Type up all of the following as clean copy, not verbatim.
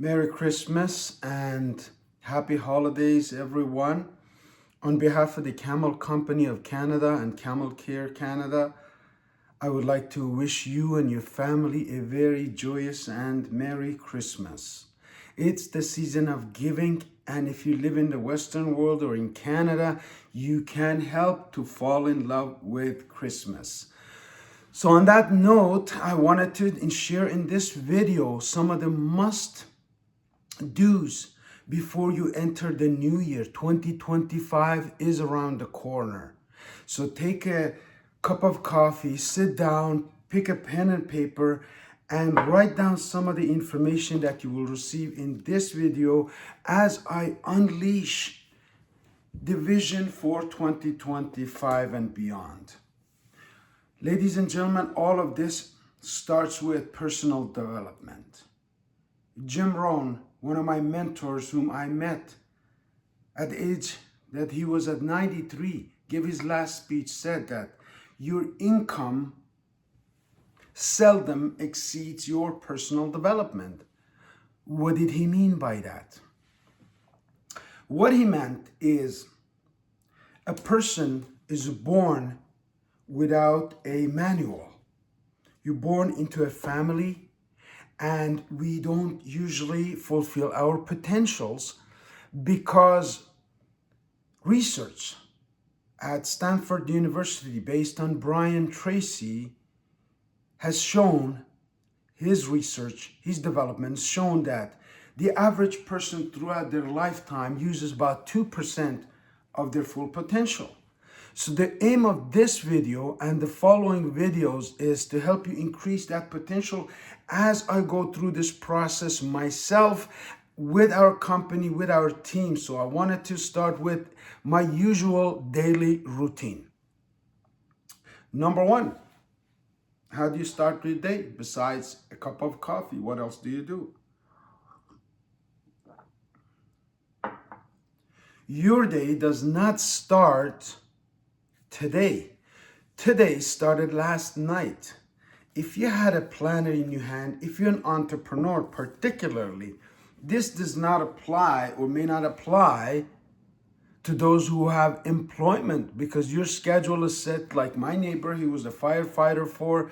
Merry Christmas and Happy Holidays, everyone. On behalf of the Camel Company of Canada and Camel Care Canada, I would like to wish you and your family a very joyous and Merry Christmas. It's the season of giving, and if you live in the Western world or in Canada, you can help to fall in love with Christmas. So on that note, I wanted to share in this video some of the must-dos before you enter the new year. 2025 is around the corner. So take a cup of coffee, sit down, pick a pen and paper, and write down some of the information that you will receive in this video as I unleash the vision for 2025 and beyond. Ladies and gentlemen, all of this starts with personal development. Jim Rohn, one of my mentors whom I met at the age that he was at 93, gave his last speech, said that your income seldom exceeds your personal development. What did he mean by that? What he meant is a person is born without a manual. You're born into a family, and we don't usually fulfill our potentials because research at Stanford University, based on Brian Tracy, has shown, his research, his development, shown that the average person throughout their lifetime uses about 2% of their full potential. So the aim of this video and the following videos is to help you increase that potential as I go through this process myself with our company, with our team. So I wanted to start with my usual daily routine. Number one, how do you start your day? Besides a cup of coffee, what else do you do? Your day does not start today. Today started last night. If you had a planner in your hand, if you're an entrepreneur particularly, this does not apply or may not apply to those who have employment, because your schedule is set. Like my neighbor, he was a firefighter for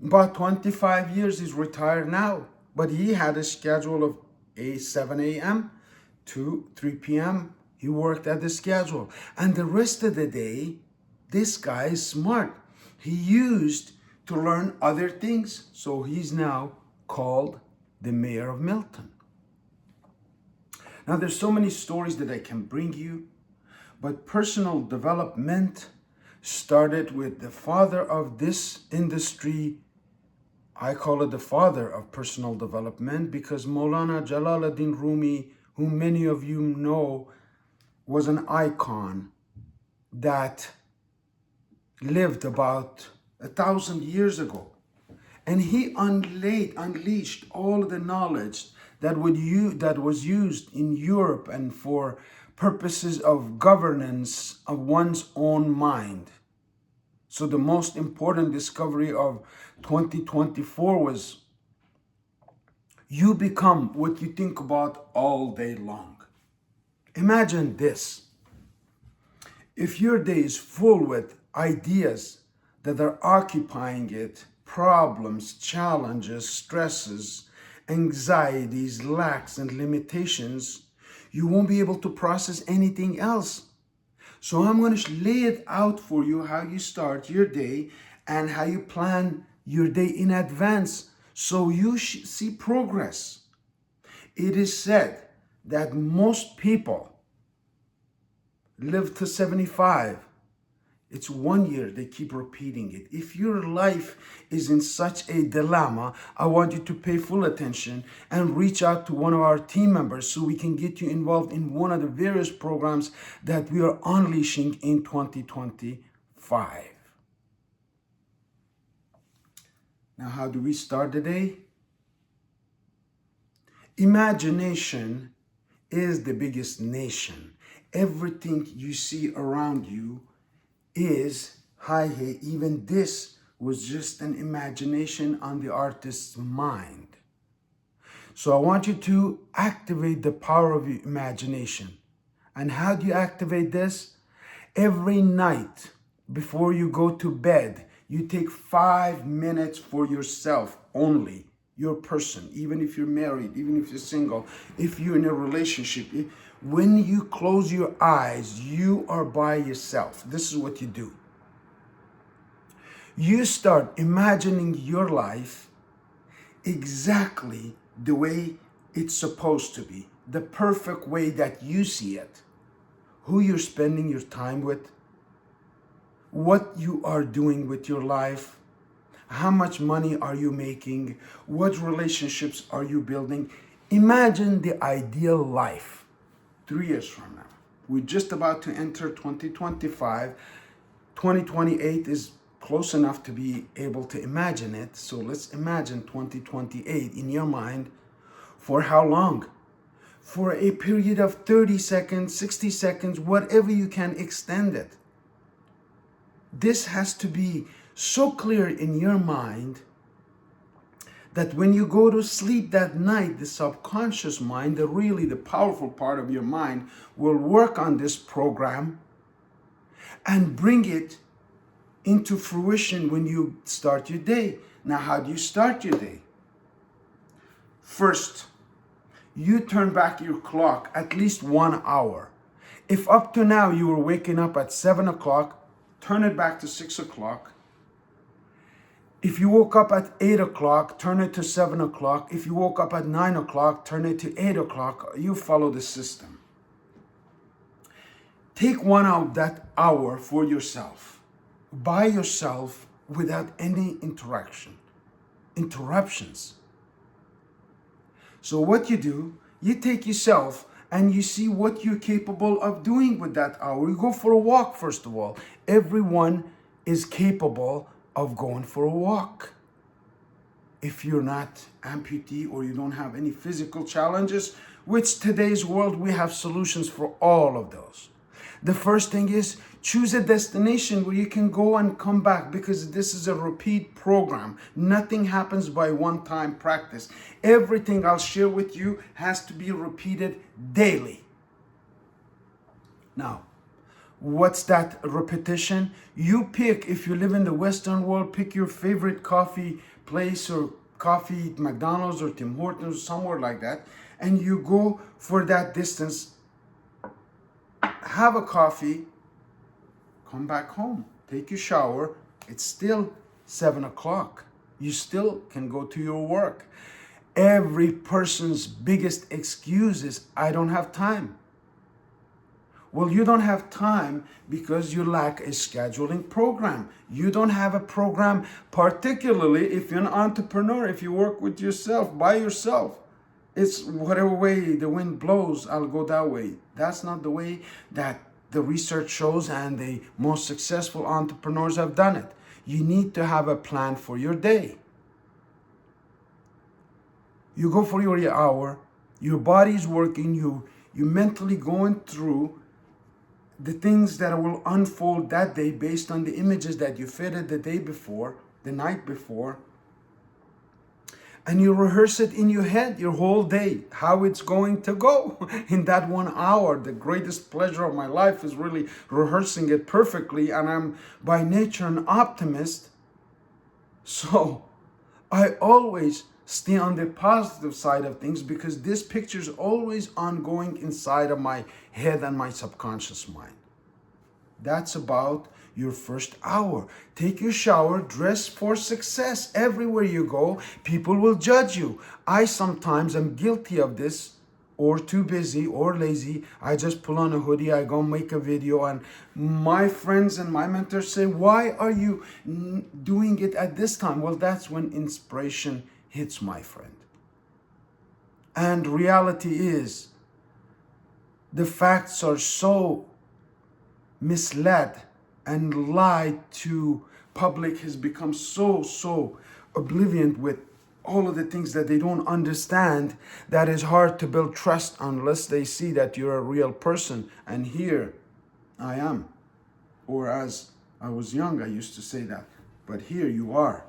about 25 years. He's retired now, but he had a schedule of 7 a.m. to 3 p.m. He worked at the schedule. And the rest of the day, this guy is smart. He used to learn other things. So he's now called the mayor of Milton. Now there's so many stories that I can bring you, but personal development started with the father of this industry. I call it the father of personal development because Maulana Jalaluddin Rumi, whom many of you know, was an icon that lived about 1,000 years ago. And he unleashed all the knowledge that was used in Europe and for purposes of governance of one's own mind. So the most important discovery of 2024 was you become what you think about all day long. Imagine this. If your day is full with ideas that are occupying it, problems, challenges, stresses, anxieties, lacks, and limitations, you won't be able to process anything else. So I'm going to lay it out for you how you start your day and how you plan your day in advance so you see progress. It is said that most people live to 75. It's 1 year, they keep repeating it. If your life is in such a dilemma, I want you to pay full attention and reach out to one of our team members so we can get you involved in one of the various programs that we are unleashing in 2025. Now, how do we start the day? Imagination is the biggest nation. Everything you see around you is, hey, even this was just an imagination on the artist's mind. So I want you to activate the power of your imagination. And how do you activate this? Every night before you go to bed, you take 5 minutes for yourself only, your person, even if you're married, even if you're single, if you're in a relationship. When you close your eyes, you are by yourself. This is what you do. You start imagining your life exactly the way it's supposed to be, the perfect way that you see it, who you're spending your time with, what you are doing with your life, how much money are you making, what relationships are you building. Imagine the ideal life 3 years from now. We're just about to enter 2025. 2028 is close enough to be able to imagine it. So let's imagine 2028 in your mind. For how long? For a period of 30 seconds, 60 seconds, whatever you can extend it. This has to be so clear in your mind that when you go to sleep that night, the subconscious mind, the powerful part of your mind, will work on this program and bring it into fruition when you start your day. Now, how do you start your day? First, you turn back your clock at least 1 hour. If up to now you were waking up at 7 o'clock, turn it back to 6 o'clock. If you woke up at 8 o'clock, turn it to 7 o'clock. If you woke up at 9 o'clock, turn it to 8 o'clock. You follow the system. Take 1 out that hour for yourself, by yourself, without any interruptions. So what you do, you take yourself and you see what you're capable of doing with that hour. You go for a walk, first of all. Everyone is capable of going for a walk. If you're not amputee or you don't have any physical challenges, which today's world, we have solutions for all of those. The first thing is choose a destination where you can go and come back, because this is a repeat program. Nothing happens by one-time practice. Everything I'll share with you has to be repeated daily. Now, what's that repetition? You pick, if you live in the Western world, pick your favorite coffee place or coffee, McDonald's or Tim Hortons, somewhere like that, and you go for that distance, have a coffee, come back home, take your shower. It's still 7 o'clock. You still can go to your work. Every person's biggest excuse is, I don't have time. Well, you don't have time because you lack a scheduling program. You don't have a program, particularly if you're an entrepreneur, if you work with yourself, by yourself. It's whatever way the wind blows, I'll go that way. That's not the way that the research shows and the most successful entrepreneurs have done it. You need to have a plan for your day. You go for your hour, your body's working, you mentally going through the things that will unfold that day based on the images that you fitted the day before, the night before. And you rehearse it in your head your whole day, how it's going to go in that 1 hour. The greatest pleasure of my life is really rehearsing it perfectly. And I'm by nature an optimist. So I always stay on the positive side of things, because this picture is always ongoing inside of my head and my subconscious mind. That's about your first hour. Take your shower, dress for success. Everywhere you go, people will judge you. I sometimes am guilty of this, or too busy or lazy. I just pull on a hoodie, I go make a video, and my friends and my mentors say, why are you doing it at this time? Well, that's when inspiration hits, my friend. And reality is, the facts are so misled and lied to. Public has become so oblivion with all of the things that they don't understand, that is hard to build trust unless they see that you're a real person. And here I am. Or as I was young, I used to say that. But here you are.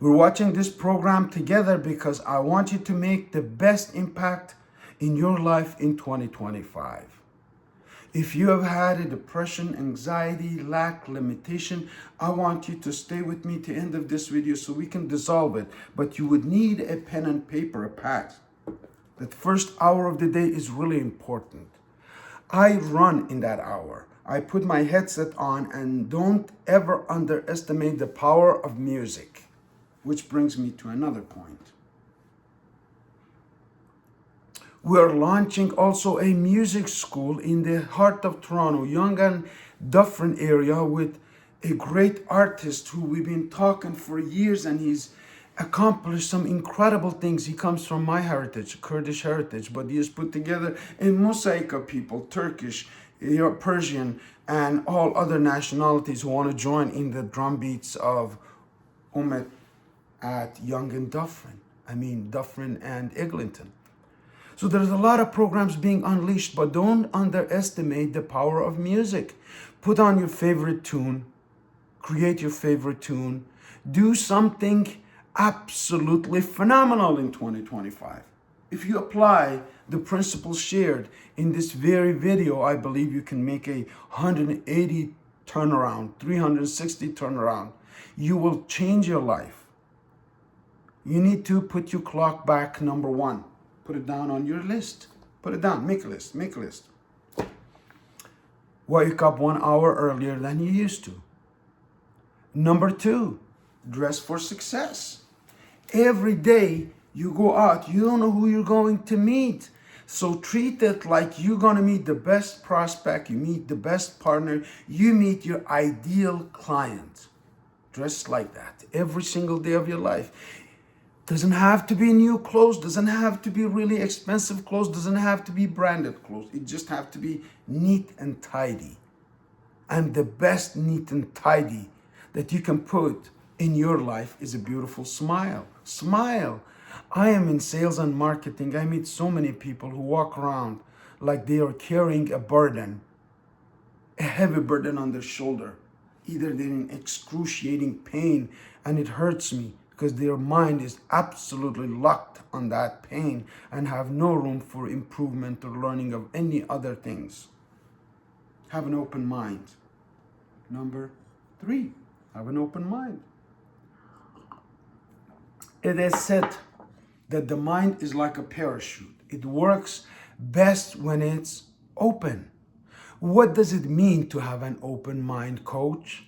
We're watching this program together because I want you to make the best impact in your life in 2025. If you have had a depression, anxiety, lack, limitation, I want you to stay with me to the end of this video so we can dissolve it. But you would need a pen and paper, a pad. That first hour of the day is really important. I run in that hour. I put my headset on, and don't ever underestimate the power of music. Which brings me to another point. We're launching also a music school in the heart of Toronto, Yonge and Dufferin area, with a great artist who we've been talking for years, and he's accomplished some incredible things. He comes from my heritage, Kurdish heritage, but he has put together a mosaic of people, Turkish, Persian, and all other nationalities who want to join in the drum beats of Umet at Yonge and Dufferin and Eglinton. So there's a lot of programs being unleashed, but don't underestimate the power of music. Put on your favorite tune, create your favorite tune, do something absolutely phenomenal in 2025. If you apply the principles shared in this very video, I believe you can make a 180 turnaround, 360 turnaround. You will change your life. You need to put your clock back, number one. Put it down on your list. Put it down. Make a list. Make a list. Wake up 1 hour earlier than you used to. Number two, dress for success. Every day you go out, you don't know who you're going to meet. So treat it like you're going to meet the best prospect, you meet the best partner, you meet your ideal client. Dress like that every single day of your life. Doesn't have to be new clothes, doesn't have to be really expensive clothes, doesn't have to be branded clothes. It just have to be neat and tidy. And the best neat and tidy that you can put in your life is a beautiful smile. Smile. I am in sales and marketing. I meet so many people who walk around like they are carrying a burden, a heavy burden on their shoulder. Either they're in excruciating pain and it hurts me, because their mind is absolutely locked on that pain and have no room for improvement or learning of any other things. Have an open mind. Number three, have an open mind. It is said that the mind is like a parachute. It works best when it's open. What does it mean to have an open mind, coach?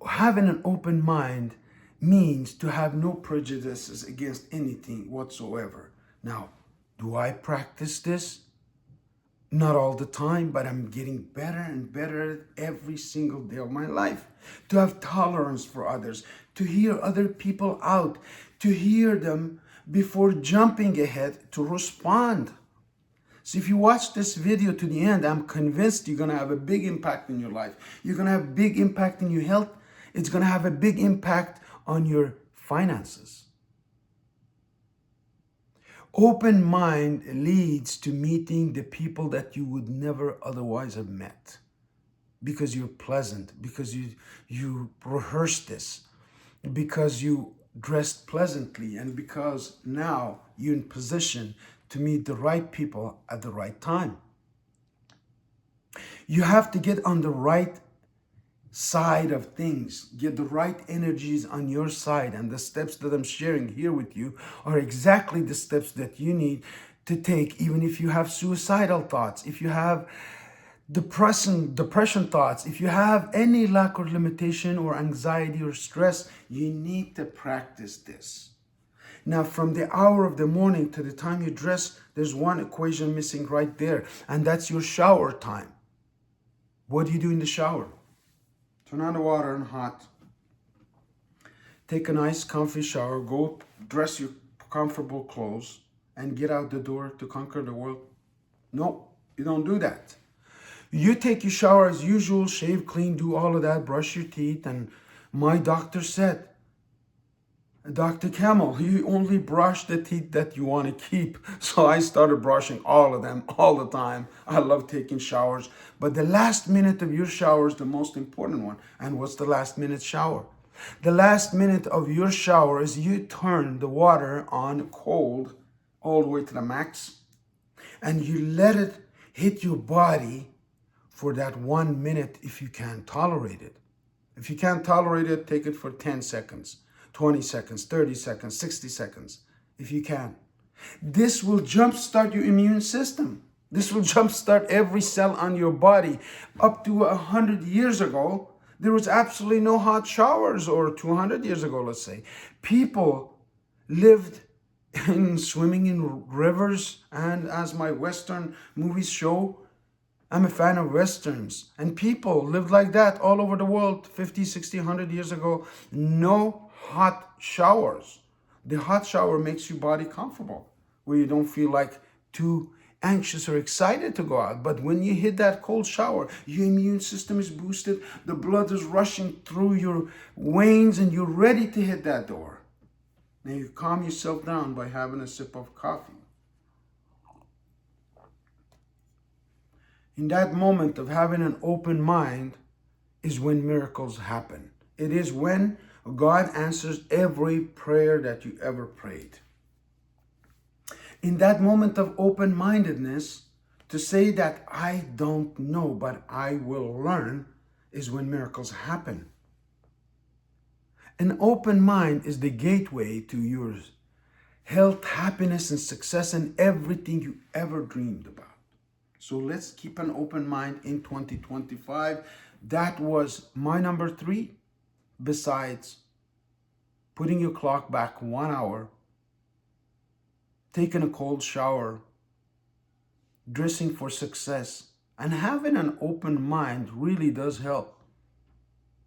Having an open mind means to have no prejudices against anything whatsoever. Now, do I practice this? Not all the time, but I'm getting better and better every single day of my life. To have tolerance for others, to hear other people out, to hear them before jumping ahead, to respond. So if you watch this video to the end, I'm convinced you're going to have a big impact in your life. You're going to have a big impact in your health. It's going to have a big impact on your finances. Open mind leads to meeting the people that you would never otherwise have met, because you're pleasant, because you rehearsed this, because you dressed pleasantly, and because now you're in position to meet the right people at the right time. You have to get on the right side of things, get the right energies on your side, and the steps that I'm sharing here with you are exactly the steps that you need to take, even if you have suicidal thoughts, if you have depression thoughts, if you have any lack or limitation or anxiety or stress, you need to practice this. Now, from the hour of the morning to the time you dress, there's one equation missing right there, and that's your shower time. What do you do in the shower? Turn on the water and hot. Take a nice comfy shower, go dress your comfortable clothes, and get out the door to conquer the world. No, you don't do that. You take your shower as usual, shave clean, do all of that, brush your teeth, and my doctor said, Dr. Camel, you only brush the teeth that you want to keep. So I started brushing all of them all the time. I love taking showers. But the last minute of your shower is the most important one. And what's the last minute shower? The last minute of your shower is you turn the water on cold all the way to the max, and you let it hit your body for that 1 minute if you can tolerate it. If you can't tolerate it, take it for 10 seconds, 20 seconds, 30 seconds, 60 seconds, if you can. This will jumpstart your immune system. This will jumpstart every cell on your body. Up to 100 years ago, there was absolutely no hot showers, or 200 years ago, let's say. People lived in swimming in rivers, and as my Western movies show, I'm a fan of Westerns, and people lived like that all over the world 50, 60, 100 years ago. No hot showers. The hot shower makes your body comfortable, where you don't feel like too anxious or excited to go out. But when you hit that cold shower, your immune system is boosted, the blood is rushing through your veins, and you're ready to hit that door. Now you calm yourself down by having a sip of coffee. In that moment of having an open mind is when miracles happen. It is when God answers every prayer that you ever prayed. In that moment of open-mindedness, to say that I don't know, but I will learn, is when miracles happen. An open mind is the gateway to your health, happiness, and success, and everything you ever dreamed about. So let's keep an open mind in 2025. That was my number 3, besides putting your clock back 1 hour, taking a cold shower, dressing for success, and having an open mind really does help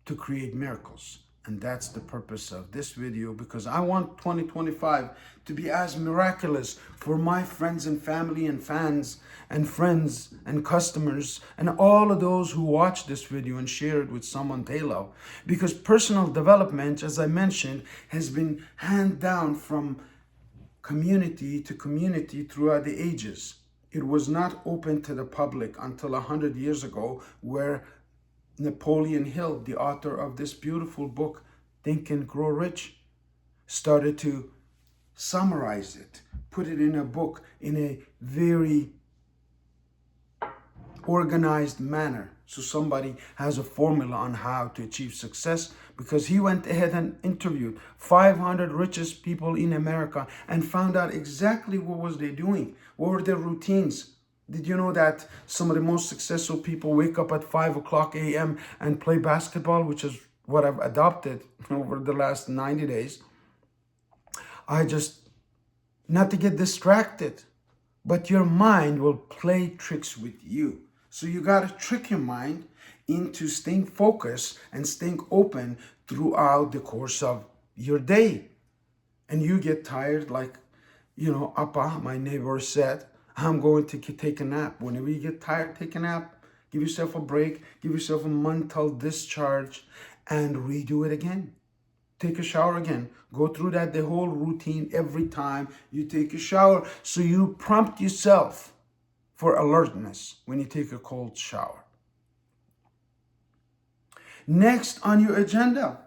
to create miracles. And that's the purpose of this video, because I want 2025 to be as miraculous for my friends and family and fans and friends and customers and all of those who watch this video and share it with someone they love. Because personal development, as I mentioned, has been handed down from community to community throughout the ages. It was not open to the public until 100 years ago, where Napoleon Hill, the author of this beautiful book, Think and Grow Rich, started to summarize it, put it in a book in a very organized manner. So somebody has a formula on how to achieve success, because he went ahead and interviewed 500 richest people in America and found out exactly what was they doing, what were their routines. Did you know that some of the most successful people wake up at 5 o'clock a.m. and play basketball, which is what I've adopted over the last 90 days. Not to get distracted, but your mind will play tricks with you. So you got to trick your mind into staying focused and staying open throughout the course of your day. And you get tired, like, Appa, my neighbor, said, I'm going to take a nap. Whenever you get tired, take a nap. Give yourself a break. Give yourself a mental discharge and redo it again. Take a shower again. Go through the whole routine every time you take a shower. So you prompt yourself for alertness when you take a cold shower. Next on your agenda,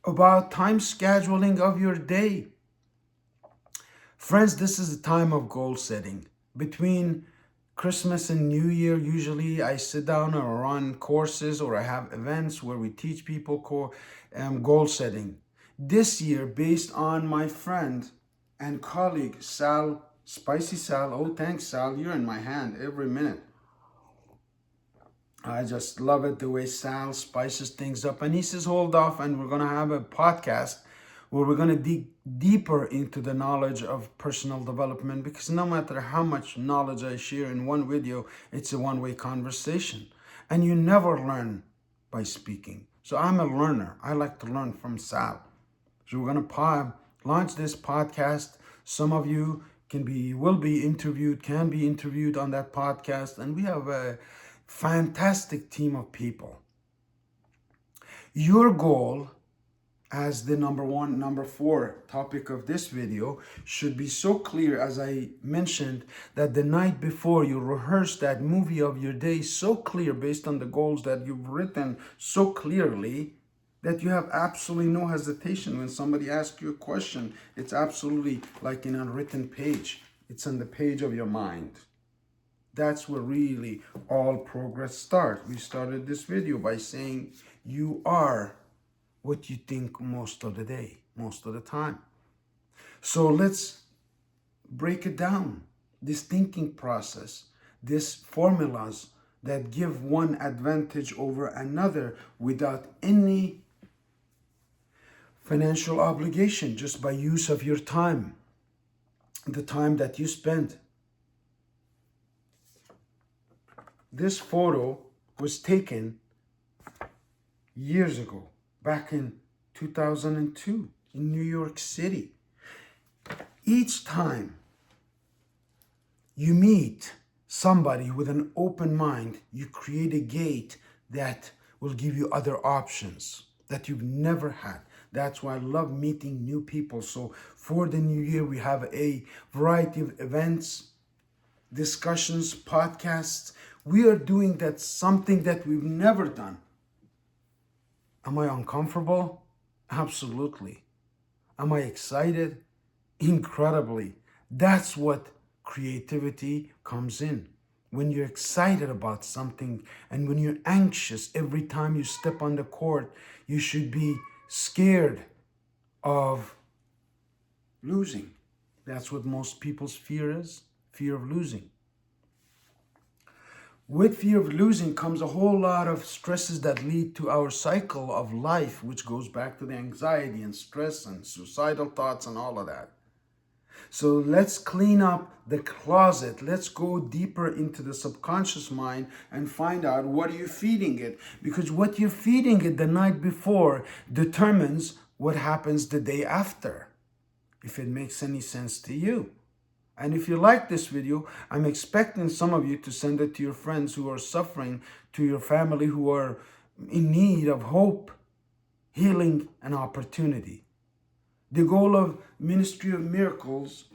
about time scheduling of your day. Friends, this is the time of goal setting. Between Christmas and New Year, usually I sit down or run courses, or I have events where we teach people goal setting. This year, based on my friend and colleague, Sal, Spicy Sal. Oh, thanks, Sal. You're in my hand every minute. I just love it, the way Sal spices things up. And he says, hold off, and we're going to have a podcast where we're going to dig deeper into the knowledge of personal development, because no matter how much knowledge I share in one video, it's a one-way conversation. And you never learn by speaking. So I'm a learner. I like to learn from Sal. So we're going to launch this podcast. Some of you can be interviewed on that podcast. And we have a fantastic team of people. Your goal, as the number 4 topic of this video, should be so clear, as I mentioned, that the night before you rehearse that movie of your day so clear based on the goals that you've written so clearly, that you have absolutely no hesitation when somebody asks you a question. It's absolutely like an unwritten page. It's on the page of your mind. That's where really all progress starts. We started this video by saying you are what you think most of the day, most of the time. So let's break it down. This thinking process, these formulas that give one advantage over another without any financial obligation, just by use of your time, the time that you spend. This photo was taken years ago, back in 2002 in New York City. Each time you meet somebody with an open mind, you create a gate that will give you other options that you've never had. That's why I love meeting new people. So for the new year, we have a variety of events, discussions, podcasts. We are doing that, something that we've never done. Am I uncomfortable? Absolutely. Am I excited? Incredibly. That's what creativity comes in. When you're excited about something and when you're anxious every time you step on the court, you should be scared of losing. That's what most people's fear is, fear of losing. With fear of losing comes a whole lot of stresses that lead to our cycle of life, which goes back to the anxiety and stress and suicidal thoughts and all of that. So let's clean up the closet. Let's go deeper into the subconscious mind and find out what are you feeding it. Because what you're feeding it the night before determines what happens the day after, if it makes any sense to you. And if you like this video, I'm expecting some of you to send it to your friends who are suffering, to your family who are in need of hope, healing, and opportunity. The goal of Ministry of Miracles,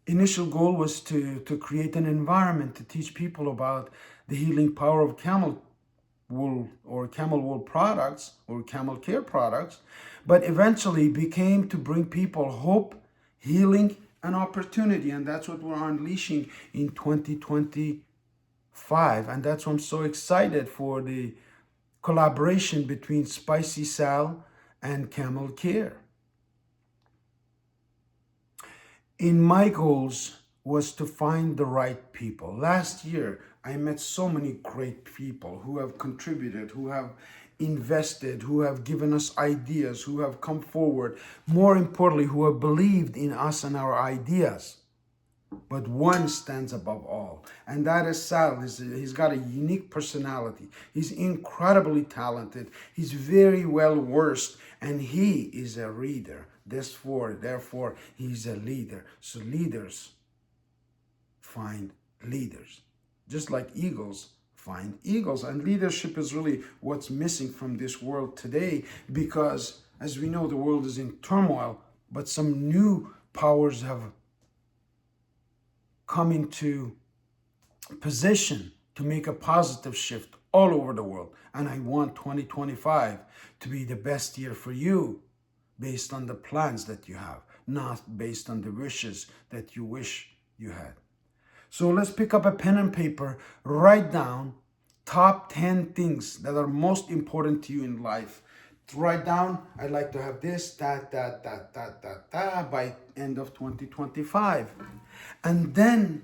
initial goal was to create an environment to teach people about the healing power of camel wool or camel wool products or camel care products, but eventually became to bring people hope, healing, and opportunity. And that's what we're unleashing in 2025. And that's why I'm so excited for the collaboration between Spicy Sal and Camel Care. In my goals was to find the right people. Last year, I met so many great people who have contributed, who have invested, who have given us ideas, who have come forward. More importantly, who have believed in us and our ideas. But one stands above all, and that is Sal. He's got a unique personality. He's incredibly talented. He's very well versed, and he is a reader. Therefore, he's a leader. So leaders find leaders, just like eagles find eagles. And leadership is really what's missing from this world today, because as we know, the world is in turmoil, but some new powers have come into position to make a positive shift all over the world. And I want 2025 to be the best year for you, based on the plans that you have, not based on the wishes that you wish you had. So let's pick up a pen and paper, write down top 10 things that are most important to you in life. To write down, I'd like to have this, that, by end of 2025. And then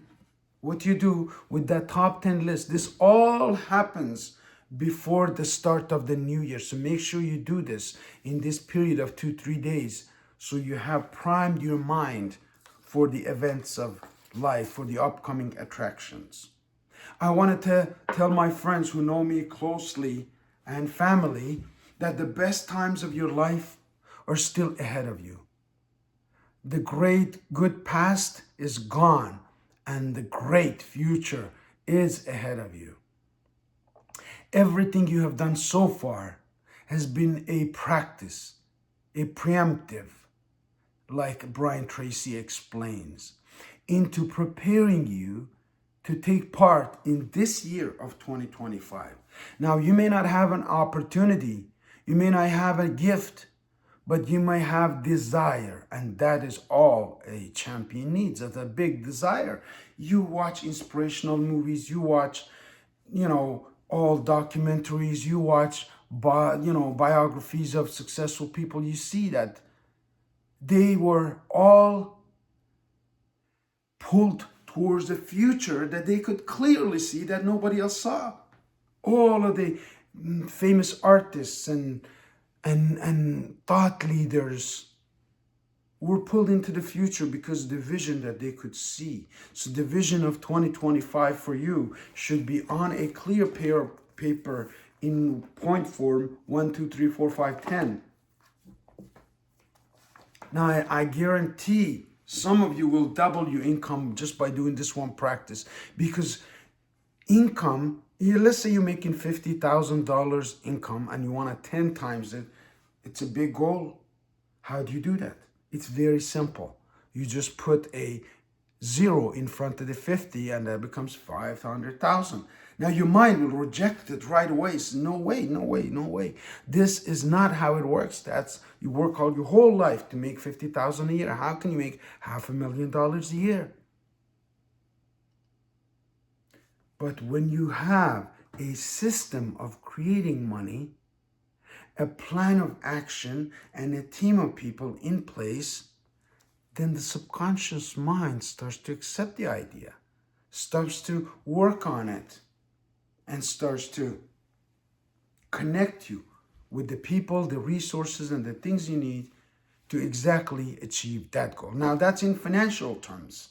what you do with that top 10 list, this all happens before the start of the new year. So make sure you do this in this period of 2-3 days, so you have primed your mind for the events of life, for the upcoming attractions. I wanted to tell my friends who know me closely and family that the best times of your life are still ahead of you. The great good past is gone, and the great future is ahead of you. Everything you have done so far has been a practice, a preemptive, like Brian Tracy explains, into preparing you to take part in this year of 2025. Now, you may not have an opportunity. You may not have a gift, but you may have desire, and that is all a champion needs. That's a big desire. You watch inspirational movies, you watch, all documentaries, you watch, biographies of successful people. You see that they were all pulled towards the future that they could clearly see that nobody else saw. All of the famous artists and thought leaders were pulled into the future because of the vision that they could see. So the vision of 2025 for you should be on a clear paper in point form: 1, 2, 3, 4, 5, 10. Now I guarantee some of you will double your income just by doing this one practice, because income, let's say you're making $50,000 income and you want to 10 times it. It's a big goal. How do you do that? It's very simple. You just put a 0 in front of the 50 and that becomes 500,000. Now your mind will reject it right away. It's no way, no way, no way. This is not how it works. You work all your whole life to make 50,000 a year. How can you make $500,000 a year? But when you have a system of creating money, a plan of action, and a team of people in place, then the subconscious mind starts to accept the idea, starts to work on it, and starts to connect you with the people, the resources, and the things you need to exactly achieve that goal. Now, that's in financial terms.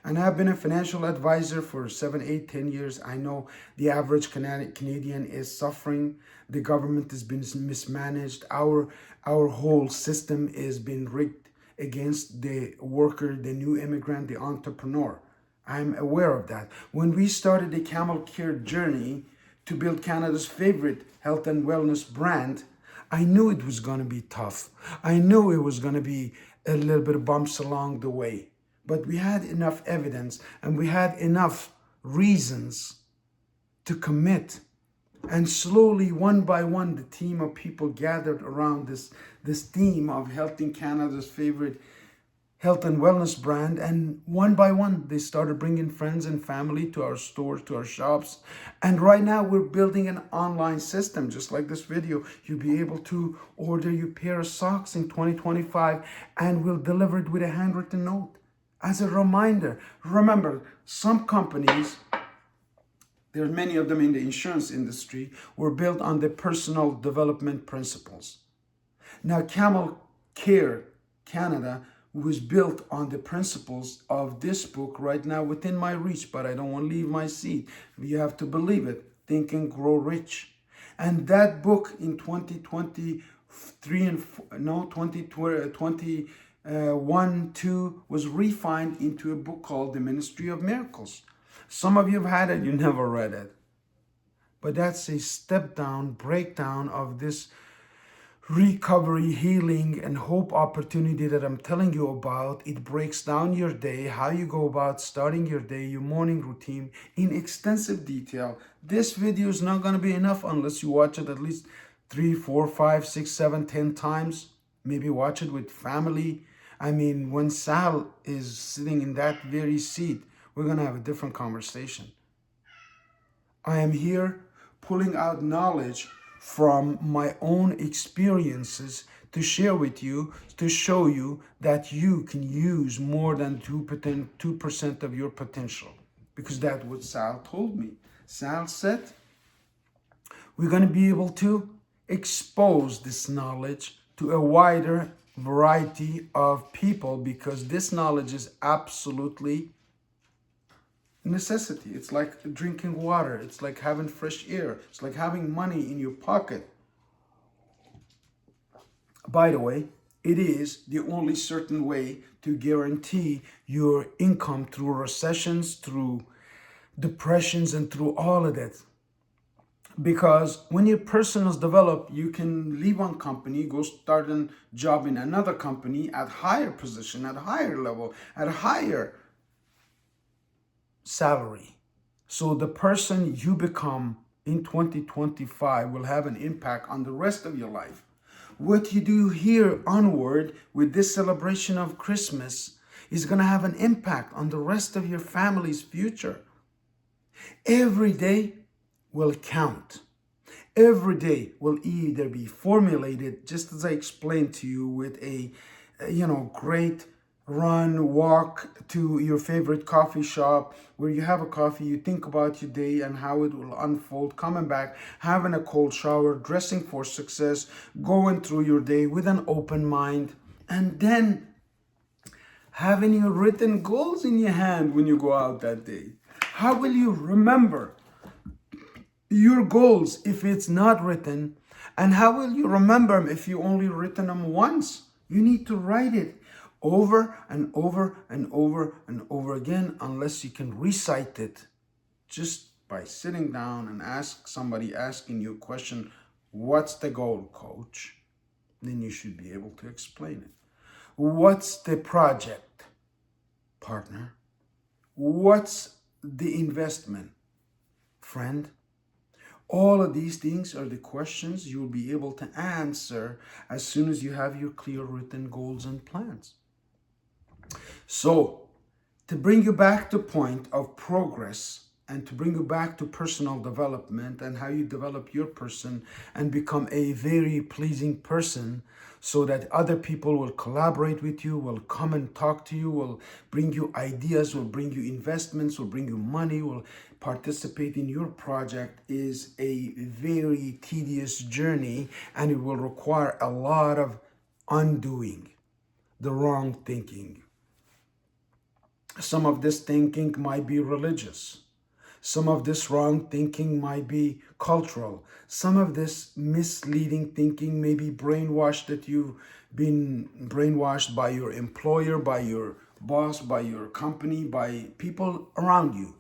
And I've been a financial advisor for 7, 8, 10 years. I know the average Canadian is suffering. The government has been mismanaged. Our whole system is being rigged against the worker, the new immigrant, the entrepreneur. I'm aware of that. When we started the Camel Care journey to build Canada's favorite health and wellness brand, I knew it was going to be tough. I knew it was going to be a little bit of bumps along the way. But we had enough evidence and we had enough reasons to commit. And slowly, one by one, the team of people gathered around this theme of helping Canada's favorite health and wellness brand. And one by one, they started bringing friends and family to our stores, to our shops. And right now, we're building an online system. Just like this video, you'll be able to order your pair of socks in 2025 and we'll deliver it with a handwritten note. As a reminder, remember, some companies, there are many of them in the insurance industry, were built on the personal development principles. Now, Camel Care Canada was built on the principles of this book right now within my reach, but I don't want to leave my seat. You have to believe it. Think and Grow Rich. And that book in 2021-2 was refined into a book called The Ministry of Miracles. Some of you have had it, you never read it. But that's a step down, breakdown of this recovery, healing, and hope opportunity that I'm telling you about. It breaks down your day, how you go about starting your day, your morning routine in extensive detail. This video is not going to be enough unless you watch it at least 3, 4, 5, 6, 7, 10 times. Maybe watch it with family. I mean, when Sal is sitting in that very seat, we're going to have a different conversation. I am here pulling out knowledge from my own experiences to share with you, to show you that you can use more than 2% of your potential. Because that's what Sal told me. Sal said, we're going to be able to expose this knowledge to a wider variety of people because this knowledge is absolutely necessity. It's like drinking water. It's like having fresh air. It's like having money in your pocket. By the way, it is the only certain way to guarantee your income through recessions, through depressions, and through all of that. Because when your personals develop, you can leave one company, go start a job in another company at higher position, at higher level, at higher salary. So the person you become in 2025 will have an impact on the rest of your life. What you do here onward with this celebration of Christmas is going to have an impact on the rest of your family's future. Every day will count. Every day will either be formulated, just as I explained to you, with a great run, walk to your favorite coffee shop where you have a coffee, you think about your day and how it will unfold, coming back, having a cold shower, dressing for success, going through your day with an open mind, and then having your written goals in your hand when you go out that day. How will you remember your goals if it's not written? And how will you remember them if you only written them once? You need to write it over and over and over and over again, unless you can recite it just by sitting down and asking you a question, what's the goal, coach? Then you should be able to explain it. What's the project, partner? What's the investment, friend? All of these things are the questions you will be able to answer as soon as you have your clear written goals and plans. So, to bring you back to point of progress and to bring you back to personal development and how you develop your person and become a very pleasing person so that other people will collaborate with you, will come and talk to you, will bring you ideas, will bring you investments, will bring you money, will participate in your project, is a very tedious journey, and it will require a lot of undoing the wrong thinking. Some of this thinking might be religious. Some of this wrong thinking might be cultural. Some of this misleading thinking may be brainwashed, that you've been brainwashed by your employer, by your boss, by your company, by people around you.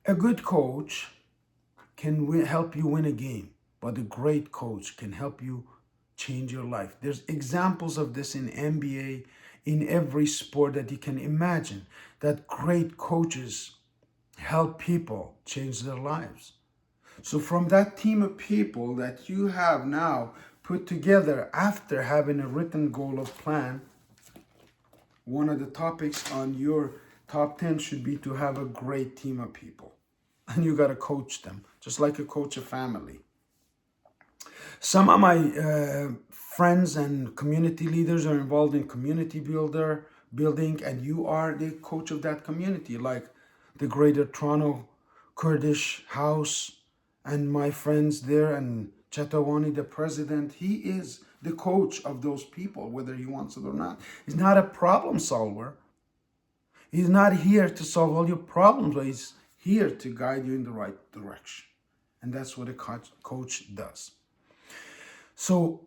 A good coach can help you win a game, but a great coach can help you change your life. There's examples of this in NBA, in every sport that you can imagine, that great coaches help people change their lives. So from that team of people that you have now put together after having a written goal of plan, one of the topics on your top 10 should be to have a great team of people. And you got to coach them, just like you coach a family. Some of my friends and community leaders are involved in community building, and you are the coach of that community, like the Greater Toronto Kurdish House and my friends there, and Chetawani, the president. He is the coach of those people, whether he wants it or not. He's not a problem solver. He's not here to solve all your problems, but he's here to guide you in the right direction. And that's what a coach does. So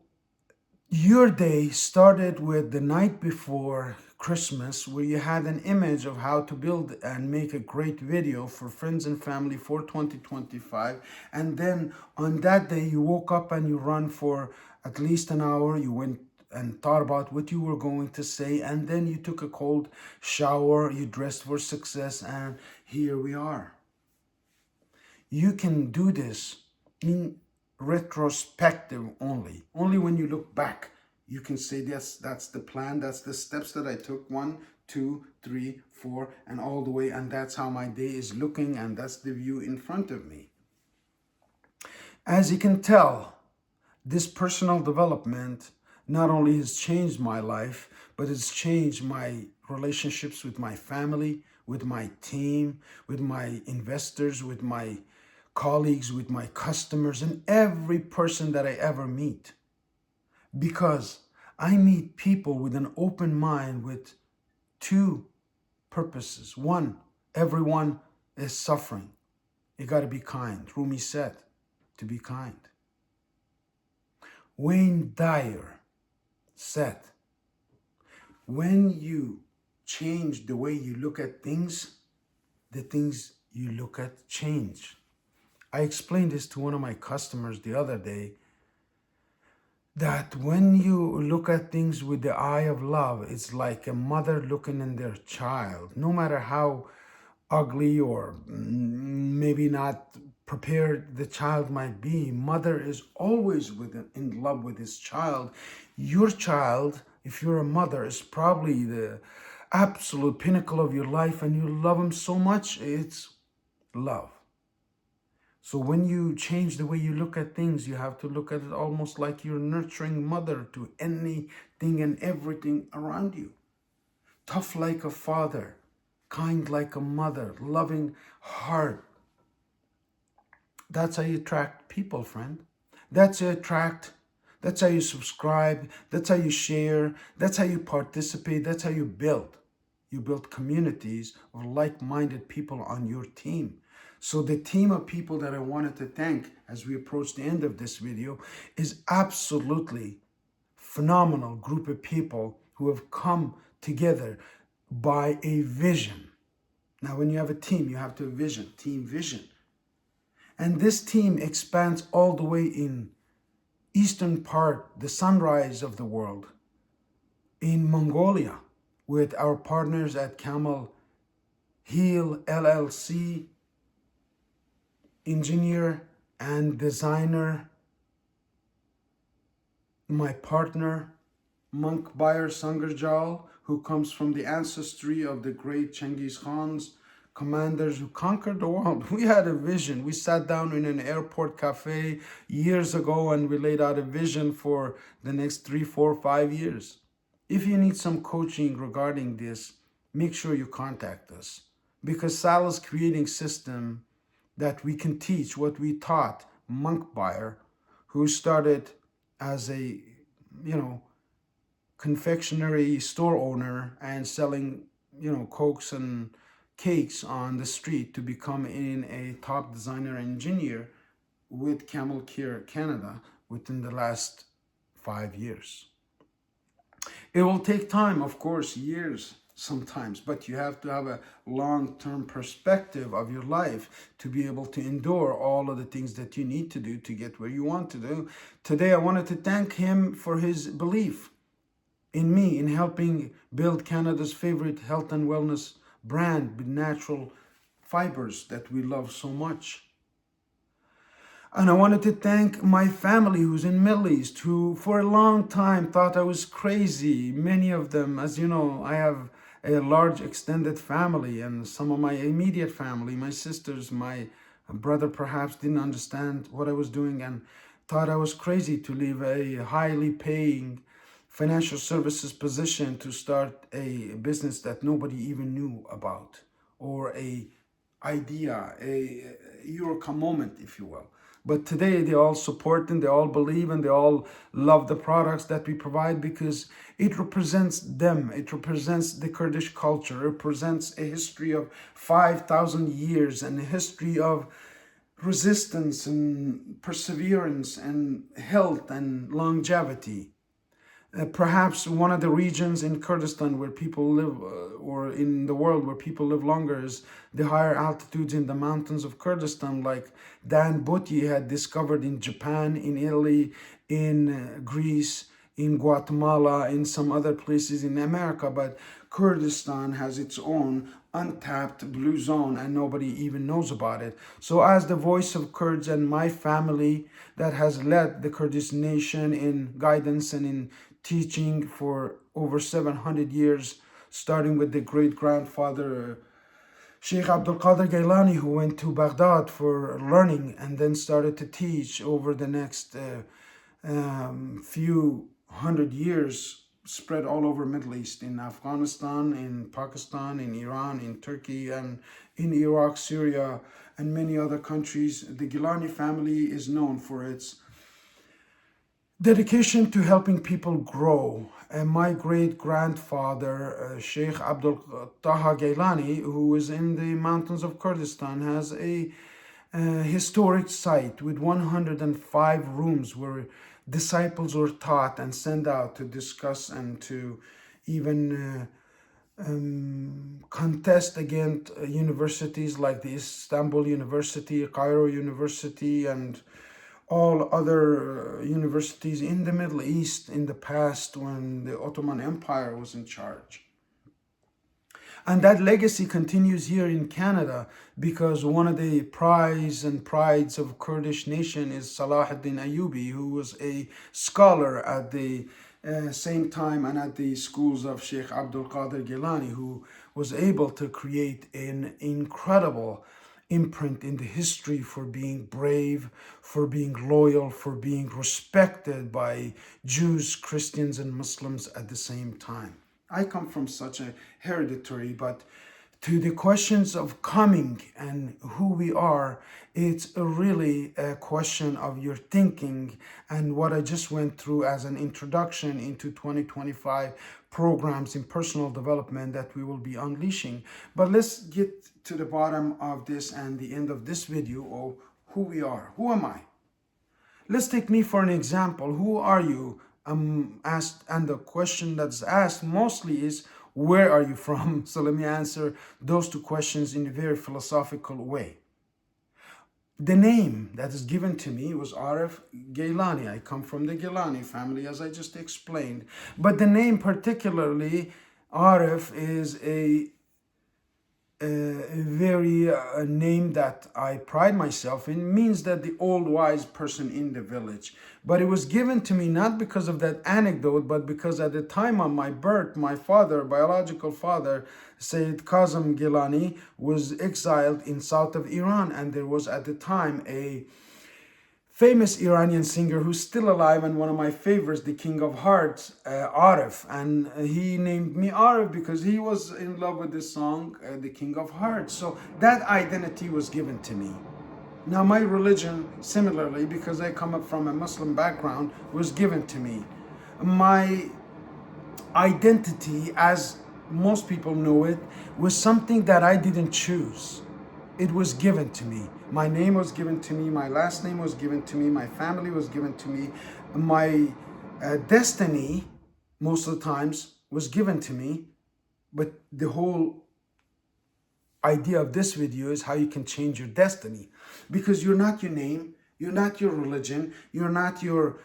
your day started with the night before Christmas, where you had an image of how to build and make a great video for friends and family for 2025. And then on that day, you woke up and you ran for at least an hour. You went and thought about what you were going to say. And then you took a cold shower, you dressed for success, and here we are. You can do this in retrospective only. Only when you look back, you can say, yes, that's the plan, that's the steps that I took, 1, 2, 3, 4, and all the way, and that's how my day is looking, and that's the view in front of me. As you can tell, this personal development not only has changed my life, but it's changed my relationships with my family, with my team, with my investors, with my colleagues, with my customers, and every person that I ever meet. Because I meet people with an open mind with two purposes. One, everyone is suffering. You got to be kind. Rumi said to be kind. Wayne Dyer said, when you change the way you look at things, the things you look at change. I explained this to one of my customers the other day, that when you look at things with the eye of love, it's like a mother looking in their child. No matter how ugly or maybe not prepared the child might be, mother is always in love with his child. Your child, if you're a mother, is probably the absolute pinnacle of your life, and you love him so much. It's love. So when you change the way you look at things, you have to look at it almost like you're nurturing mother to anything and everything around you. Tough like a father, kind like a mother, loving heart. That's how you attract people, friend. That's how you attract. That's how you subscribe. That's how you share. That's how you participate. That's how you build. You build communities of like-minded people on your team. So the team of people that I wanted to thank as we approach the end of this video is absolutely phenomenal group of people who have come together by a vision. Now, when you have a team, you have to have vision, team vision. And this team expands all the way in eastern part, the sunrise of the world, in Mongolia, with our partners at Camel Heel LLC, engineer and designer, my partner, Monk Bayer Sangarjal, who comes from the ancestry of the great Genghis Khan's commanders who conquered the world. We had a vision. We sat down in an airport cafe years ago and we laid out a vision for the next 3, 4, 5 years. If you need some coaching regarding this, make sure you contact us, because Sal is creating system that we can teach what we taught Monk Bayer, who started as a, confectionery store owner and selling, cokes and cakes on the street, to become in a top designer engineer with Camel Care Canada within the last 5 years. It will take time, of course, years sometimes, but you have to have a long-term perspective of your life to be able to endure all of the things that you need to do to get where you want to do. Today, I wanted to thank him for his belief in me, in helping build Canada's favorite health and wellness brand with natural fibers that we love so much. And I wanted to thank my family who's in Middle East, who for a long time thought I was crazy. Many of them, as you know, I have a large extended family, and some of my immediate family, my sisters, my brother perhaps didn't understand what I was doing and thought I was crazy to leave a highly paying financial services position to start a business that nobody even knew about, or a idea, a eureka moment, if you will. But today they all support and they all believe and they all love the products that we provide, because it represents them. It represents the Kurdish culture. It represents a history of 5,000 years and a history of resistance and perseverance and health and longevity. Perhaps one of the regions in Kurdistan where people live, or in the world where people live longer, is the higher altitudes in the mountains of Kurdistan, like Dan Butti had discovered in Japan, in Italy, in Greece, in Guatemala, in some other places in America. But Kurdistan has its own untapped blue zone and nobody even knows about it. So as the voice of Kurds and my family that has led the Kurdish nation in guidance and in teaching for over 700 years, starting with the great-grandfather Sheikh Abdul Qadir Gailani, who went to Baghdad for learning and then started to teach over the next few hundred years, spread all over Middle East, in Afghanistan, in Pakistan, in Iran, in Turkey, and in Iraq, Syria, and many other countries. The Gilani family is known for its dedication to helping people grow. And my great-grandfather, Sheikh Abdul Taha Gailani, who is in the mountains of Kurdistan, has a historic site with 105 rooms where disciples were taught and sent out to discuss and to even contest against universities like the Istanbul University, Cairo University, and all other universities in the Middle East in the past when the Ottoman Empire was in charge. And that legacy continues here in Canada because one of the prides of Kurdish nation is Salahuddin Ayyubi, who was a scholar at the same time and at the schools of Sheikh Abdul Qadir Gilani, who was able to create an incredible imprint in the history for being brave, for being loyal, for being respected by Jews, Christians, and Muslims at the same time. I come from such a hereditary, but to the questions of coming and who we are, it's really a question of your thinking and what I just went through as an introduction into 2025 programs in personal development that we will be unleashing. But let's get to the bottom of this and the end of this video of who we are. Who am I? Let's take me for an example. Who are you? Asked, and the question that's asked mostly is, where are you from? So let me answer those two questions in a very philosophical way. The name that is given to me was Arif Gailani. I come from the Gailani family, as I just explained. But the name particularly, Arif, is a very name that I pride myself in, means that the old wise person in the village. But it was given to me not because of that anecdote, but because at the time of my birth, my father, biological father, Sayyid Kazim Gilani, was exiled in south of Iran. And there was at the time a famous Iranian singer who's still alive and one of my favorites, the King of Hearts, Arif. And he named me Arif because he was in love with this song, the King of Hearts. So that identity was given to me. Now my religion, similarly, because I come up from a Muslim background, was given to me. My identity, as most people know it, was something that I didn't choose. It was given to me. My name was given to me. My last name was given to me. My family was given to me. My destiny, most of the times, was given to me. But the whole idea of this video is how you can change your destiny. Because you're not your name. You're not your religion. You're not your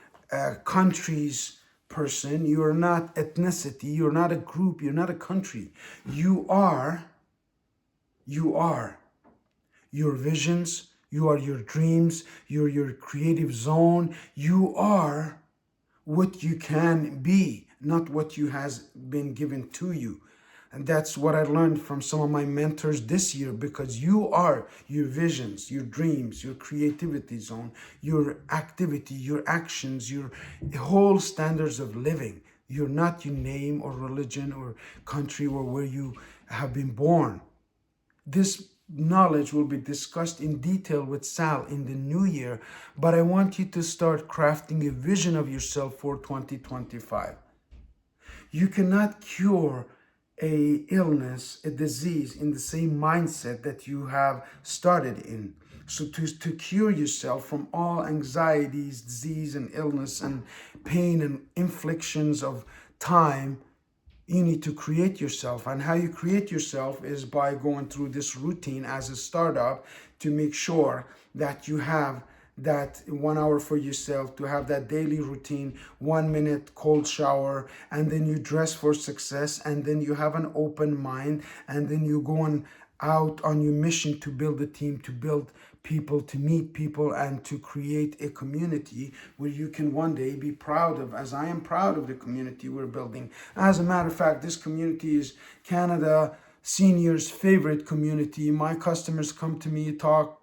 country's person. You're not ethnicity. You're not a group. You're not a country. You are your visions, you are your dreams, you're your creative zone. You are what you can be, not what you has been given to you. And that's what I learned from some of my mentors this year, because you are your visions, your dreams, your creativity zone, your activity, your actions, your whole standards of living. You're not your name or religion or country or where you have been born. This knowledge will be discussed in detail with Sal in the new year, but I want you to start crafting a vision of yourself for 2025. You cannot cure a illness, a disease in the same mindset that you have started in. So to cure yourself from all anxieties, disease and illness and pain and inflictions of time, you need to create yourself. And how you create yourself is by going through this routine as a startup to make sure that you have that 1 hour for yourself, to have that daily routine, 1 minute cold shower, and then you dress for success, and then you have an open mind, and then you go out on your mission to build a team, to build people, to meet people, and to create a community where you can one day be proud of, as I am proud of the community we're building. As a matter of fact, this community is Canada Seniors' favorite community. My customers come to me, talk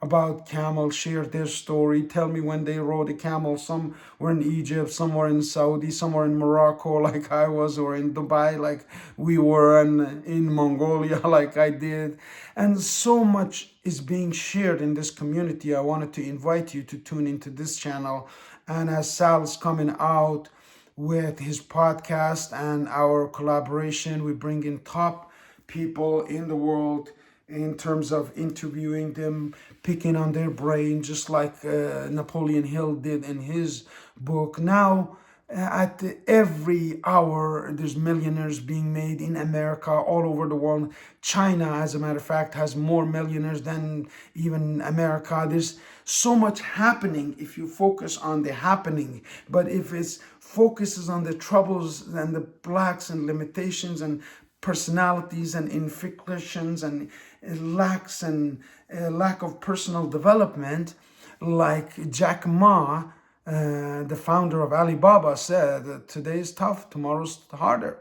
about camel, share their story, tell me when they rode a camel. Some were in Egypt, some were in Saudi, some were in Morocco like I was, or in Dubai like we were, and in Mongolia like I did. And so much is being shared in this community. I wanted to invite you to tune into this channel. And as Sal's coming out with his podcast and our collaboration, we bring in top people in the world in terms of interviewing them, picking on their brain, just like Napoleon Hill did in his book. Now, at every hour, there's millionaires being made in America, all over the world. China, as a matter of fact, has more millionaires than even America. There's so much happening if you focus on the happening. But if it focuses on the troubles and the blacks and limitations and personalities and infiltrations and lack of personal development, like Jack Ma, the founder of Alibaba, said, today is tough, tomorrow's harder.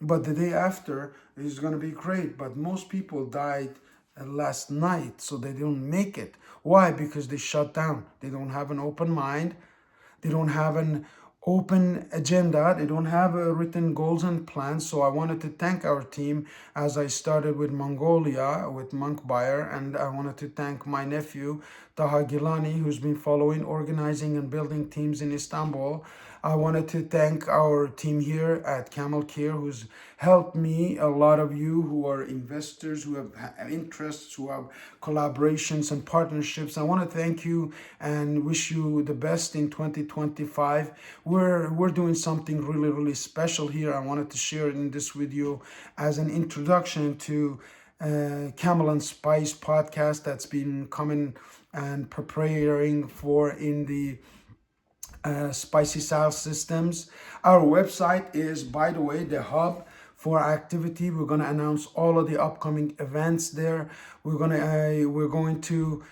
But the day after is going to be great. But most people died last night, so they don't make it. Why? Because they shut down. They don't have an open mind. They don't have an open agenda. They don't have written goals and plans. So I wanted to thank our team as I started with Mongolia, with Monk Bayer, and I wanted to thank my nephew, Taha Gilani, who's been following, organizing, and building teams in Istanbul. I wanted to thank our team here at Camel Care, who's helped me, a lot of you who are investors, who have interests, who have collaborations and partnerships. I want to thank you and wish you the best in 2025. We're doing something really, really special here. I wanted to share it in this video as an introduction to Camel and Spice podcast that's been coming and preparing for in the Spicy Style Systems. Our website is, by the way, the hub for activity. We're going to announce all of the upcoming events there. We're going to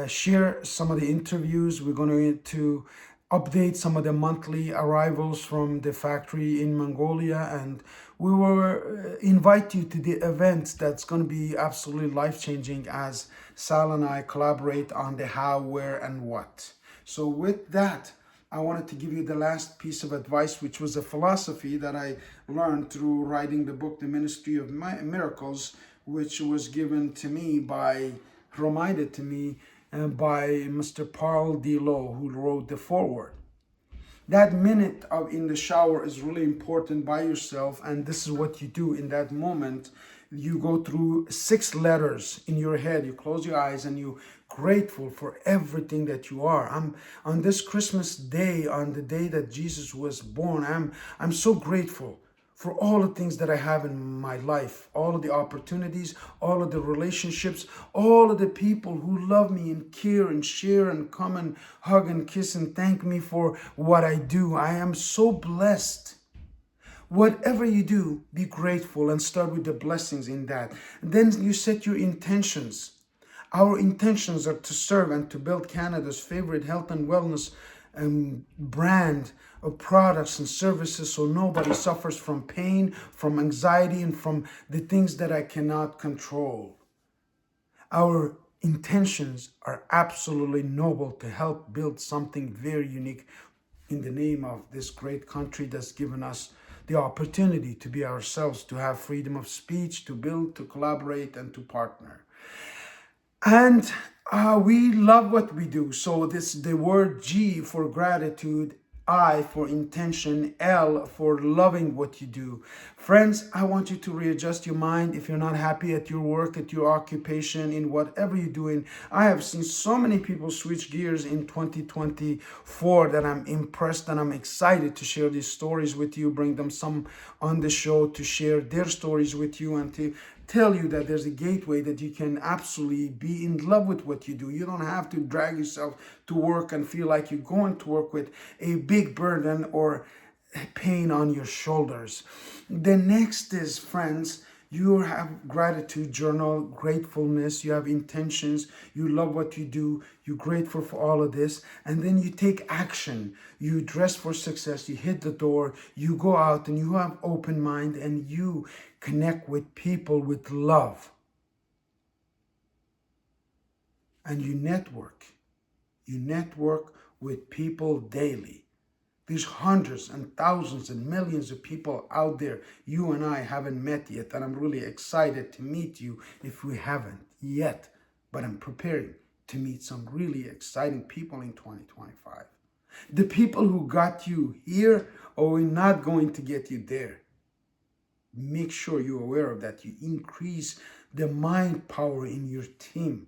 share some of the interviews. We're going to update some of the monthly arrivals from the factory in Mongolia, and we will invite you to the events that's going to be absolutely life-changing as Sal and I collaborate on the how, where, and what. So with that, I wanted to give you the last piece of advice, which was a philosophy that I learned through writing the book, The Ministry of Miracles, which was given to me reminded to me by Mr. Paul Delo, who wrote the foreword. That minute in the shower is really important by yourself, and this is what you do in that moment. You go through 6 letters in your head. You close your eyes and you grateful for everything that you are. I'm on this Christmas day, on the day that Jesus was born, I'm so grateful for all the things that I have in my life, all of the opportunities, all of the relationships, all of the people who love me and care and share and come and hug and kiss and thank me for what I do. I am so blessed. Whatever you do, be grateful and start with the blessings in that. Then you set your intentions. Our intentions are to serve and to build Canada's favorite health and wellness brand of products and services, so nobody suffers from pain, from anxiety, and from the things that I cannot control. Our intentions are absolutely noble to help build something very unique in the name of this great country that's given us the opportunity to be ourselves, to have freedom of speech, to build, to collaborate, and to partner. And we love what we do. So the word G for gratitude, I for intention, L for loving what you do. Friends, I want you to readjust your mind. If you're not happy at your work, at your occupation, in whatever you're doing, I have seen so many people switch gears in 2024 that I'm impressed, and I'm excited to share these stories with you, bring them some on the show to share their stories with you and to tell you that there's a gateway that you can absolutely be in love with what you do. You don't have to drag yourself to work and feel like you're going to work with a big burden or pain on your shoulders. The next is, friends, you have gratitude journal, gratefulness, you have intentions, you love what you do, you're grateful for all of this, and then you take action. You dress for success, you hit the door, you go out and you have open mind and you connect with people with love. And you network. You network with people daily. There's hundreds and thousands and millions of people out there you and I haven't met yet, and I'm really excited to meet you if we haven't yet. But I'm preparing to meet some really exciting people in 2025. The people who got you here are not going to get you there. Make sure you're aware of that. You increase the mind power in your team.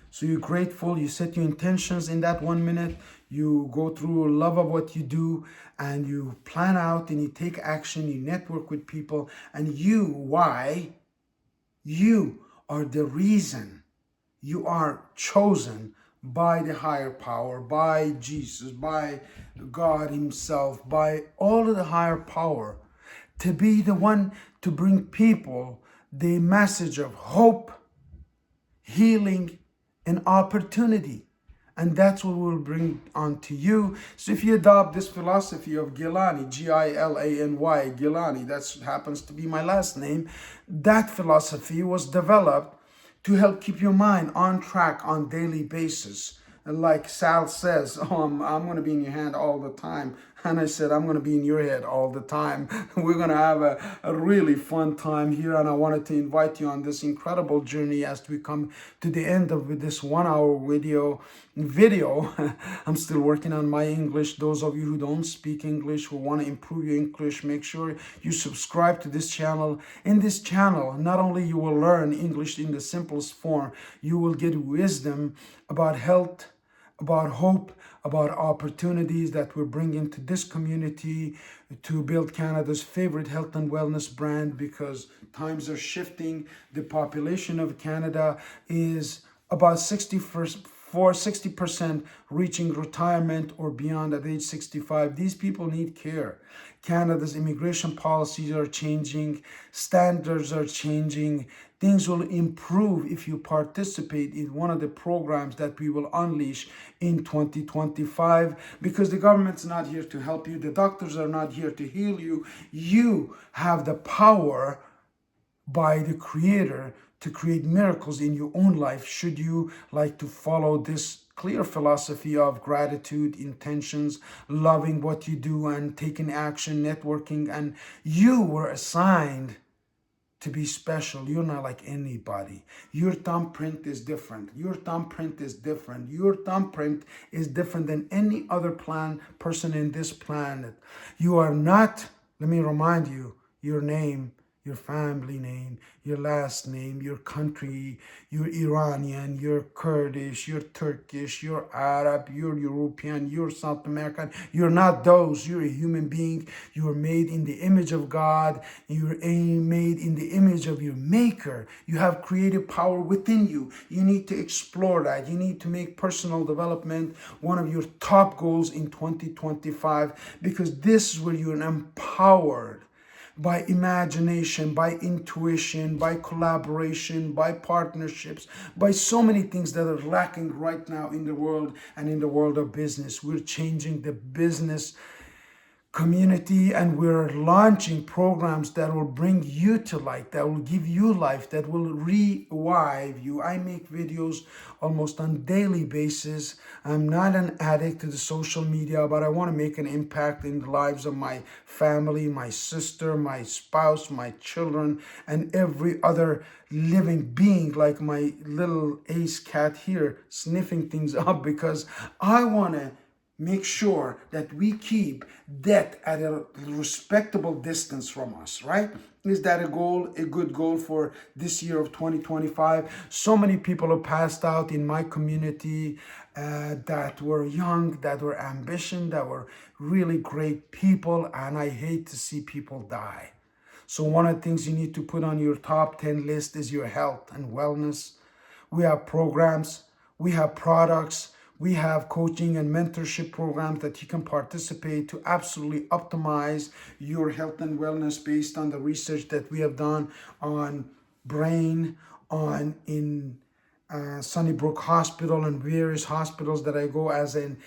So you're grateful, you set your intentions in that 1 minute, you go through love of what you do, and you plan out and you take action, you network with people, and why? You are the reason. You are chosen by the higher power, by Jesus, by God himself, by all of the higher power to be the one to bring people the message of hope, healing, and opportunity. And that's what we'll bring on to you. So if you adopt this philosophy of Gilani, Gilany, Gilani, that happens to be my last name, that philosophy was developed to help keep your mind on track on daily basis. And like Sal says, I'm going to be in your hand all the time. And I said, I'm going to be in your head all the time. We're going to have a really fun time here. And I wanted to invite you on this incredible journey as we come to the end of this 1 hour video. I'm still working on my English. Those of you who don't speak English, who want to improve your English, make sure you subscribe to this channel. In this channel, not only you will learn English in the simplest form, you will get wisdom about health, about hope, about opportunities that we're bringing to this community to build Canada's favorite health and wellness brand, because times are shifting. The population of Canada is about 60% reaching retirement or beyond at age 65. These people need care. Canada's immigration policies are changing, standards are changing. Things will improve if you participate in one of the programs that we will unleash in 2025, because the government's not here to help you. The doctors are not here to heal you. You have the power by the Creator to create miracles in your own life, should you like to follow this clear philosophy of gratitude, intentions, loving what you do, and taking action, networking. And you were assigned to be special. You're not like anybody. Your thumbprint is different. Your thumbprint is different. Your thumbprint is different than any other person in this planet. You are not, let me remind you, your name, your family name, your last name, your country, you're Iranian, you're Kurdish, you're Turkish, you're Arab, you're European, you're South American. You're not those. You're a human being. You are made in the image of God. You're made in the image of your Maker. You have creative power within you. You need to explore that. You need to make personal development one of your top goals in 2025, because this is where you're empowered by imagination, by intuition, by collaboration, by partnerships, by so many things that are lacking right now in the world and in the world of business. We're changing the business community, and we're launching programs that will bring you to light, that will give you life, that will revive you. I make videos almost on a daily basis. I'm not an addict to the social media, but I want to make an impact in the lives of my family, my sister, my spouse, my children, and every other living being, like my little ace cat here sniffing things up, because I want to make sure that we keep death at a respectable distance from us, right? Is that a goal, a good goal for this year of 2025? So many people have passed out in my community that were young, that were ambitious, that were really great people, and I hate to see people die. So one of the things you need to put on your top 10 list is your health and wellness. We have programs, we have products, we have coaching and mentorship programs that you can participate to absolutely optimize your health and wellness based on the research that we have done on brain, in Sunnybrook Hospital and various hospitals that I go as an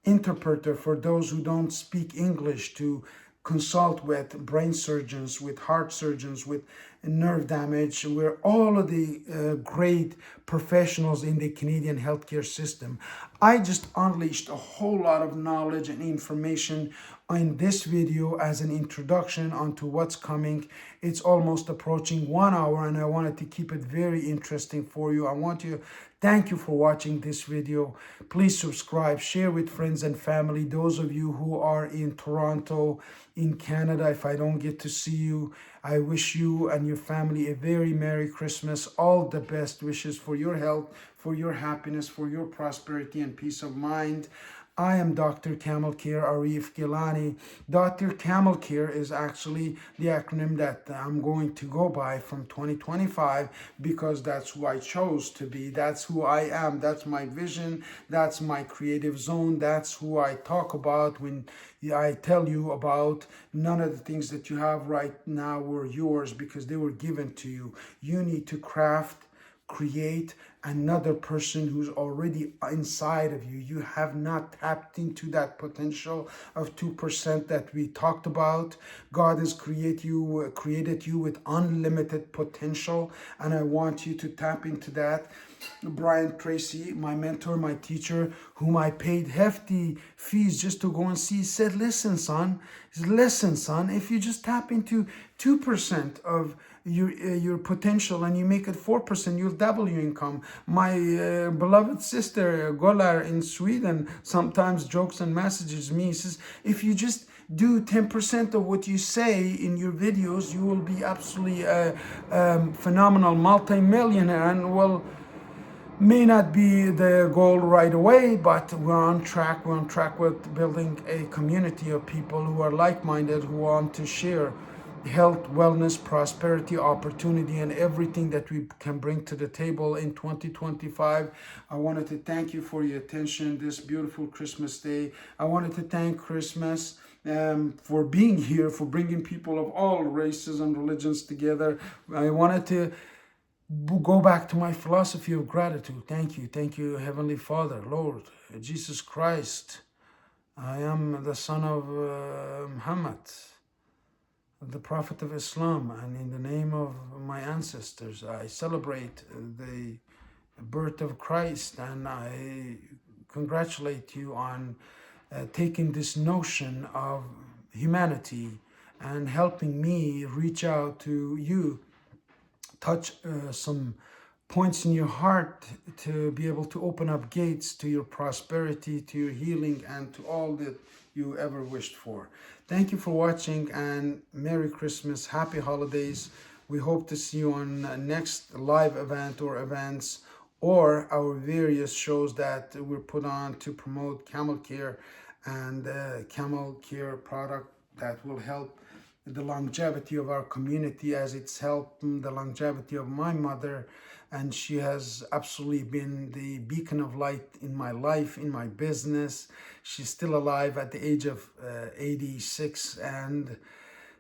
interpreter for those who don't speak English, to consult with brain surgeons, with heart surgeons, with nerve damage. We're all of the great professionals in the Canadian healthcare system. I just unleashed a whole lot of knowledge and information in this video as an introduction onto what's coming. It's almost approaching 1 hour, and I wanted to keep it very interesting for you. I want to thank you for watching this video. Please subscribe, share with friends and family. Those of you who are in Toronto, in Canada, if I don't get to see you, I wish you and your family a very Merry Christmas. All the best wishes for your health, for your happiness, for your prosperity and peace of mind. I am Dr. Camel Care Arif Gilani. Dr. Camel Care is actually the acronym that I'm going to go by from 2025 because that's who I chose to be. That's who I am. That's my vision. That's my creative zone. That's who I talk about when I tell you about none of the things that you have right now were yours because they were given to you. You need to craft, create another person who's already inside of you. You have not tapped into that potential of 2% that we talked about. God has created you with unlimited potential, and I want you to tap into that. Brian Tracy, my mentor, my teacher, whom I paid hefty fees just to go and see, said, listen, son, if you just tap into 2% of your potential and you make it 4%, you'll double your income. My beloved sister Golar in Sweden sometimes jokes and messages me. He says, if you just do 10% of what you say in your videos, you will be absolutely a phenomenal multi-millionaire. And well, may not be the goal right away, but we're on track. We're on track with building a community of people who are like-minded, who want to share health, wellness, prosperity, opportunity, and everything that we can bring to the table in 2025. I wanted to thank you for your attention this beautiful Christmas day. I wanted to thank Christmas for being here, for bringing people of all races and religions together. I wanted to go back to my philosophy of gratitude. Thank you, Heavenly Father, Lord, Jesus Christ. I am the son of Muhammad, the Prophet of Islam, and in the name of my ancestors, I celebrate the birth of Christ, and I congratulate you on taking this notion of humanity and helping me reach out to you, touch some points in your heart to be able to open up gates to your prosperity, to your healing, and to all that you ever wished for. Thank you for watching, and Merry Christmas, Happy Holidays. We hope to see you on next live event or events or our various shows that we're put on to promote Camel Care and Camel Care product that will help the longevity of our community as it's helped the longevity of my mother, and she has absolutely been the beacon of light in my life, in my business. She's still alive at the age of 86, and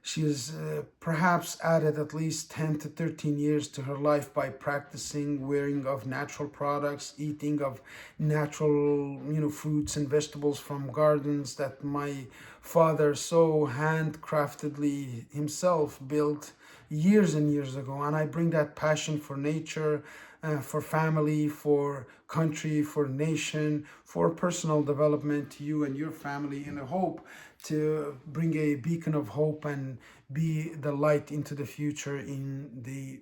she has perhaps added at least 10 to 13 years to her life by practicing wearing of natural products, eating of natural, fruits and vegetables from gardens that my father so handcraftedly himself built years and years ago. And I bring that passion for nature, for family, for country, for nation, for personal development to you and your family, in a hope to bring a beacon of hope and be the light into the future in the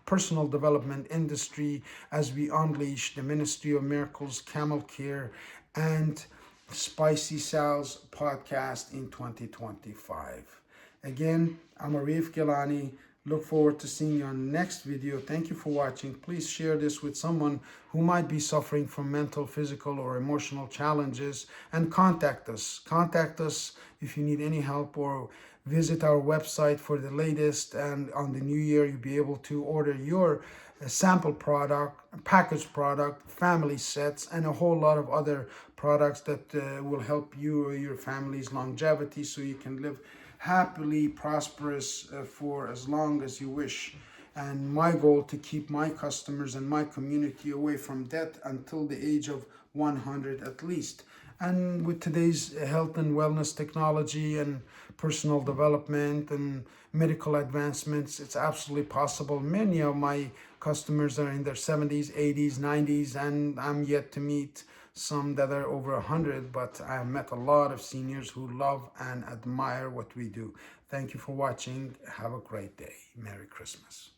personal development industry as we unleash the Ministry of Miracles, Camel Care, and Spicy Sal's podcast in 2025. Again, I'm Arif Gilani. Look forward to seeing you on the next video. Thank you for watching. Please share this with someone who might be suffering from mental, physical, or emotional challenges, and contact us. Contact us if you need any help, or visit our website for the latest. And on the new year, you'll be able to order your sample product, packaged product, family sets, and a whole lot of other products that will help you or your family's longevity so you can live happily, prosperous for as long as you wish. And my goal to keep my customers and my community away from death until the age of 100 at least. And with today's health and wellness technology and personal development and medical advancements, it's absolutely possible. Many of my customers are in their 70s, 80s, 90s, and I'm yet to meet some that are over 100, but I have met a lot of seniors who love and admire what we do. Thank you for watching. Have a great day. Merry Christmas.